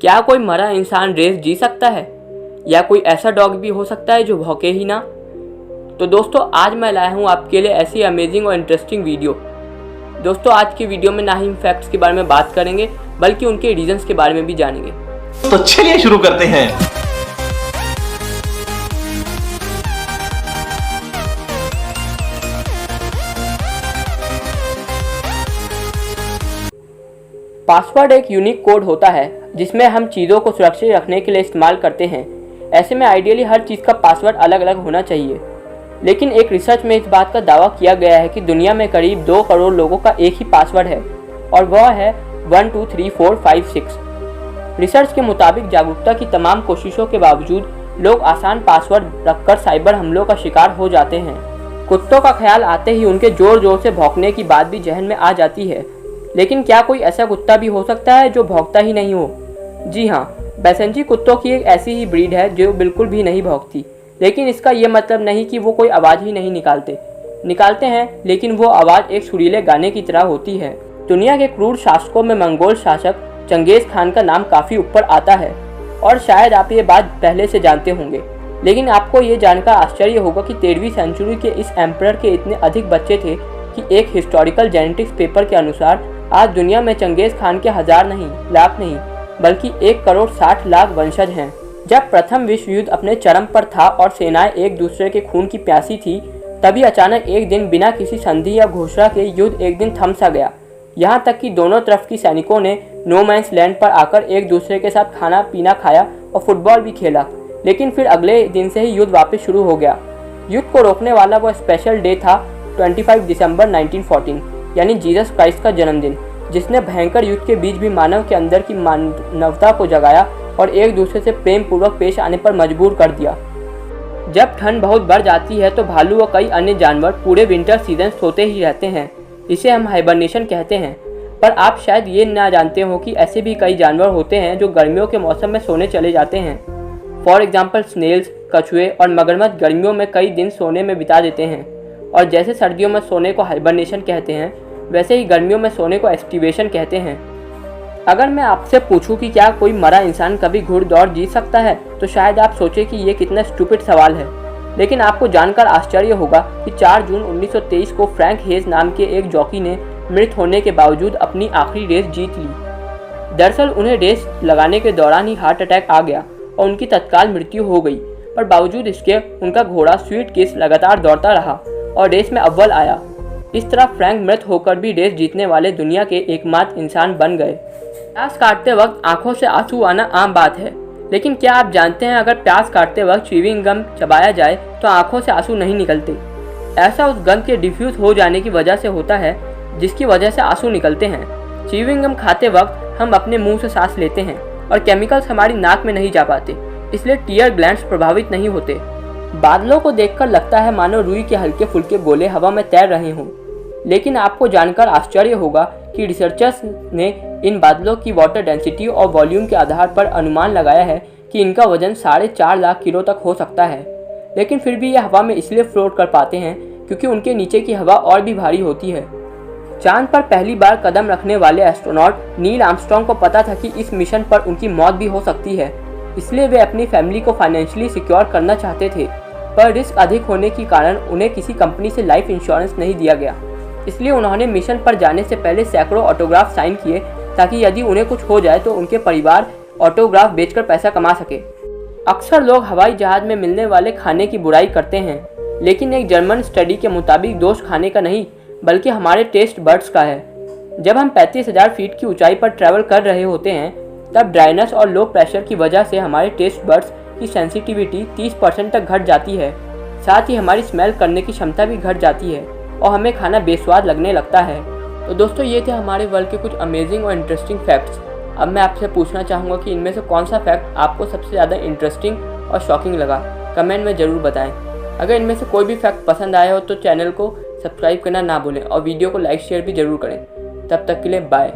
क्या कोई मरा इंसान रेस जी सकता है? या कोई ऐसा डॉग भी हो सकता है जो भौंके ही ना? तो दोस्तों आज मैं लाया हूँ आपके लिए ऐसी अमेजिंग और इंटरेस्टिंग वीडियो। दोस्तों आज की वीडियो में ना ही हम फैक्ट्स के बारे में बात करेंगे बल्कि उनके रीजंस के बारे में भी जानेंगे। तो चलिए शुरू करते हैं। पासवर्ड एक यूनिक कोड होता है जिसमें हम चीज़ों को सुरक्षित रखने के लिए इस्तेमाल करते हैं। ऐसे में आइडियली हर चीज़ का पासवर्ड अलग अलग होना चाहिए, लेकिन एक रिसर्च में इस बात का दावा किया गया है कि दुनिया में करीब 2 करोड़ लोगों का एक ही पासवर्ड है और वह है 1 2 3 4 5 6। रिसर्च के मुताबिक जागरूकता की तमाम कोशिशों के बावजूद लोग आसान पासवर्ड रखकर साइबर हमलों का शिकार हो जाते हैं। कुत्तों का ख्याल आते ही उनके जोर जोर से भौंकने की बात भी जहन में आ जाती है, लेकिन क्या कोई ऐसा कुत्ता भी हो सकता है जो भौंकता ही नहीं हो? जी हाँ, बैसेंजी कुत्तों की एक ऐसी ही ब्रीड है जो बिल्कुल भी नहीं भौंकती, लेकिन इसका ये मतलब नहीं कि वो कोई आवाज़ ही नहीं निकालते हैं, लेकिन वो आवाज़ एक सुरीले गाने की तरह होती है। दुनिया के क्रूर शासकों में मंगोल शासक चंगेज़ खान का नाम काफ़ी ऊपर आता है और शायद आप ये बात पहले से जानते होंगे, लेकिन आपको ये जानकर आश्चर्य होगा कि 13वीं सेंचुरी के इस एम्परर के इतने अधिक बच्चे थे कि एक हिस्टोरिकल जेनेटिक्स पेपर के अनुसार आज दुनिया में चंगेज़ खान के 1000 नहीं, लाख नहीं, बल्कि 1 करोड़ 60 लाख वंशज हैं। जब प्रथम विश्व युद्ध अपने चरम पर था और सेनाएं एक दूसरे के खून की प्यासी थी, तभी अचानक एक दिन बिना किसी संधि या घोषणा के युद्ध एक दिन थम सा गया। यहाँ तक कि दोनों तरफ की सैनिकों ने नो मैंस लैंड पर आकर एक दूसरे के साथ खाना पीना खाया और फुटबॉल भी खेला, लेकिन फिर अगले दिन से ही युद्ध वापस शुरू हो गया। युद्ध को रोकने वाला वो स्पेशल डे था 25 दिसंबर 1914, यानी जीसस क्राइस्ट का जन्मदिन, जिसने भयंकर युद्ध के बीच भी मानव के अंदर की मानवता को जगाया और एक दूसरे से प्रेम पूर्वक पेश आने पर मजबूर कर दिया। जब ठंड बहुत बढ़ जाती है तो भालू व कई अन्य जानवर पूरे विंटर सीजन सोते ही रहते हैं, इसे हम हाइबरनेशन कहते हैं। पर आप शायद ये ना जानते हो कि ऐसे भी कई जानवर होते हैं जो गर्मियों के मौसम में सोने चले जाते हैं। फॉर एग्जाम्पल स्नेल्स, कछुए और मगरमच्छ गर्मियों में कई दिन सोने में बिता देते हैं, और जैसे सर्दियों में सोने को हाइबरनेशन कहते हैं, वैसे ही गर्मियों में सोने को एस्टिवेशन कहते हैं। अगर मैं आपसे पूछूं कि क्या कोई मरा इंसान कभी घुड़दौड़ जीत सकता है, तो शायद आप सोचें कि ये कितना स्टूपिड सवाल है, लेकिन आपको जानकर आश्चर्य होगा कि 4 जून 1923 को फ्रैंक हेज नाम के एक जॉकी ने मृत होने के बावजूद अपनी आखिरी रेस जीत ली। दरअसल उन्हें रेस लगाने के दौरान ही हार्ट अटैक आ गया और उनकी तत्काल मृत्यु हो गई, पर बावजूद इसके उनका घोड़ा स्वीट किस लगातार दौड़ता रहा और रेस में अव्वल आया। इस तरह फ्रैंक मृत होकर भी रेस जीतने वाले दुनिया के एकमात्र इंसान बन गए। प्यास काटते वक्त आंखों से आंसू आना आम बात है, लेकिन क्या आप जानते हैं अगर प्यास काटते वक्त च्युइंग गम चबाया जाए तो आंखों से आंसू नहीं निकलते। ऐसा उस गम के डिफ्यूज हो जाने की वजह से होता है जिसकी वजह से आंसू निकलते हैं। च्युइंग गम खाते वक्त हम अपने मुंह से सांस लेते हैं और केमिकल्स हमारी नाक में नहीं जा पाते, इसलिए टीयर ग्लैंड्स प्रभावित नहीं होते। बादलों को देखकर लगता है मानो रुई के हल्के फुल्के गोले हवा में तैर रहे हों, लेकिन आपको जानकर आश्चर्य होगा कि रिसर्चर्स ने इन बादलों की वाटर डेंसिटी और वॉल्यूम के आधार पर अनुमान लगाया है कि इनका वजन 4.5 लाख किलो तक हो सकता है, लेकिन फिर भी ये हवा में इसलिए फ्लोट कर पाते हैं क्योंकि उनके नीचे की हवा और भी भारी होती है। चांद पर पहली बार कदम रखने वाले एस्ट्रोनॉट नील आर्मस्ट्रॉन्ग को पता था कि इस मिशन पर उनकी मौत भी हो सकती है, इसलिए वे अपनी फैमिली को फाइनेंशियली सिक्योर करना चाहते थे, पर रिस्क अधिक होने के कारण उन्हें किसी कंपनी से लाइफ इंश्योरेंस नहीं दिया गया। इसलिए उन्होंने मिशन पर जाने से पहले सैकड़ों ऑटोग्राफ साइन किए ताकि यदि उन्हें कुछ हो जाए तो उनके परिवार ऑटोग्राफ बेचकर पैसा कमा सके। अक्सर लोग हवाई जहाज में मिलने वाले खाने की बुराई करते हैं, लेकिन एक जर्मन स्टडी के मुताबिक दोष खाने का नहीं बल्कि हमारे टेस्ट बड्स का है। जब हम 35,000 फीट की ऊंचाई पर ट्रैवल कर रहे होते हैं तब ड्राइनेस और लो प्रेशर की वजह से हमारे टेस्ट बड्स की सेंसिटिविटी 30% तक घट जाती है। साथ ही हमारी स्मेल करने की क्षमता भी घट जाती है और हमें खाना बेस्वाद लगने लगता है। तो दोस्तों ये थे हमारे वर्ल्ड के कुछ अमेजिंग और इंटरेस्टिंग फैक्ट्स। अब मैं आपसे पूछना चाहूँगा कि इनमें से कौन सा फैक्ट आपको सबसे ज़्यादा इंटरेस्टिंग और शॉकिंग लगा, कमेंट में ज़रूर बताएं। अगर इनमें से कोई भी फैक्ट पसंद आया हो तो चैनल को सब्सक्राइब करना ना भूलें और वीडियो को लाइक शेयर भी ज़रूर करें। तब तक के लिए बाय।